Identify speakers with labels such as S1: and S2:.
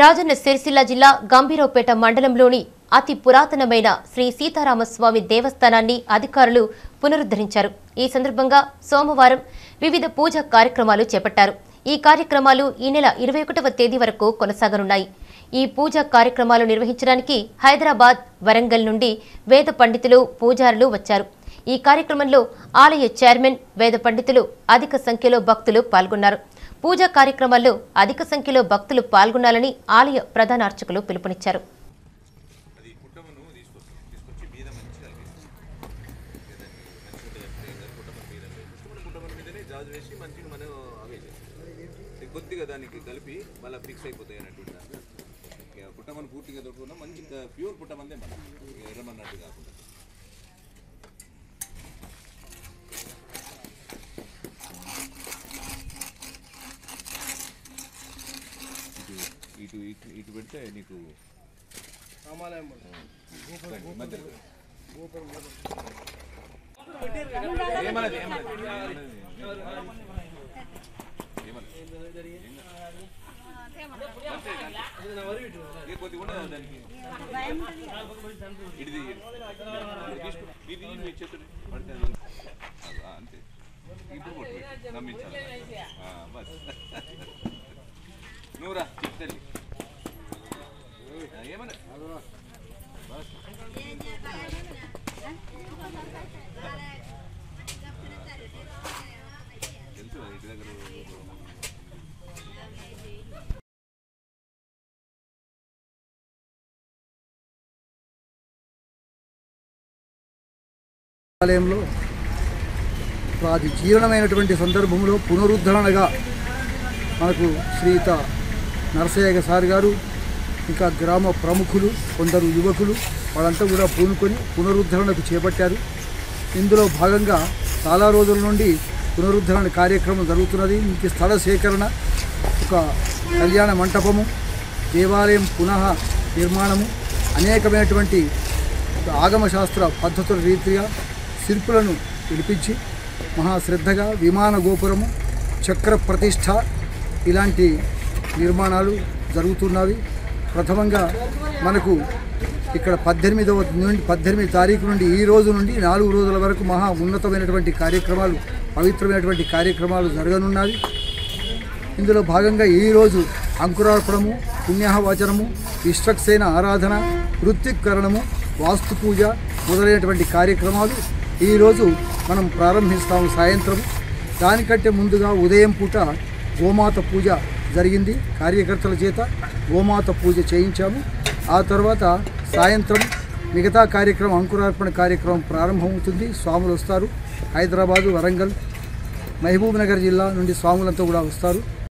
S1: రాజన్న సిరిసిల్ల జిల్లా గంభీరావుపేట మండలంలోని అతి పురాతనమైన శ్రీ సీతారామస్వామి దేవస్థానాన్ని అధికారులు పునరుద్ధరించారు. ఈ సందర్భంగా సోమవారం వివిధ పూజా కార్యక్రమాలు చేపట్టారు. ఈ కార్యక్రమాలు ఈ నెల 21వ తేదీ వరకు కొనసాగనున్నాయి. ఈ పూజా కార్యక్రమాలు నిర్వహించడానికి హైదరాబాద్, వరంగల్ నుండి వేద పండితులు, పూజారులు వచ్చారు. ఈ కార్యక్రమంలో ఆలయ చైర్మన్, వేద పండితులు, అధిక సంఖ్యలో భక్తులు పాల్గొన్నారు. పూజా కార్యక్రమాల్లో అధిక సంఖ్యలో భక్తులు పాల్గొనాలని ఆలయ ప్రధాన అర్చకులు పిలుపునిచ్చారు.
S2: కొద్దిగా దానికి కలిపి మళ్ళీ ఫిక్స్ అయిపోతాయి అన్నట్టు పుట్టమని పూర్తిగా దొరుకుతున్నా మంచి ప్యూర్ పుట్టమందే మనం ఎర్రమన్నట్టు కాకుండా. ఇటు ఇటు ఇటు పెడితే నీకు అంతే ఇప్పుడు నమ్మించాలి. బస్ నువ్వురా తల్లి ఏమన్నా తెలుసు ఇంటి దగ్గర
S3: ఆలయంలో అది జీర్ణమైనటువంటి సందర్భంలో పునరుద్ధరణగా మనకు శ్రీత నరసయ్య సార్ గారు, ఇంకా గ్రామ ప్రముఖులు, కొందరు యువకులు వాళ్ళంతా కూడా పూనుకొని పునరుద్ధరణకు చేపట్టారు. ఇందులో భాగంగా చాలా రోజుల నుండి పునరుద్ధరణ కార్యక్రమం జరుగుతున్నది. ఇంక స్థల సేకరణ, ఒక కళ్యాణ మంటపము, దేవాలయం పునః నిర్మాణము, అనేకమైనటువంటి ఆగమశాస్త్ర పద్ధతుల రీతిగా శిల్పులను పిలిపించి మహాశ్రద్ధగా విమాన గోపురము, చక్ర ప్రతిష్ఠ ఇలాంటి నిర్మాణాలు జరుగుతున్నవి. ప్రథమంగా మనకు ఇక్కడ 18 తారీఖు నుండి ఈ రోజు నుండి 4 రోజుల వరకు మహా ఉన్నతమైనటువంటి కార్యక్రమాలు, పవిత్రమైనటువంటి కార్యక్రమాలు జరగనున్నవి. ఇందులో భాగంగా ఈరోజు అంకురార్పణము, పుణ్యవచనము, విశ్వక్సేన ఆరాధన, ఋత్విక్కరణము, వాస్తు పూజ మొదలైనటువంటి కార్యక్రమాలు ఈరోజు మనం ప్రారంభిస్తాము సాయంత్రం. దానికంటే ముందుగా ఉదయం పూట గోమాత పూజ జరిగింది. కార్యకర్తల చేత గోమాత పూజ చేయించాము. ఆ తర్వాత సాయంత్రం మిగతా కార్యక్రమం, అంకురార్పణ కార్యక్రమం ప్రారంభమవుతుంది. స్వాములు వస్తారు. హైదరాబాదు, వరంగల్, మహబూబ్ నగర్ జిల్లా నుండి స్వాములంతా కూడా వస్తారు.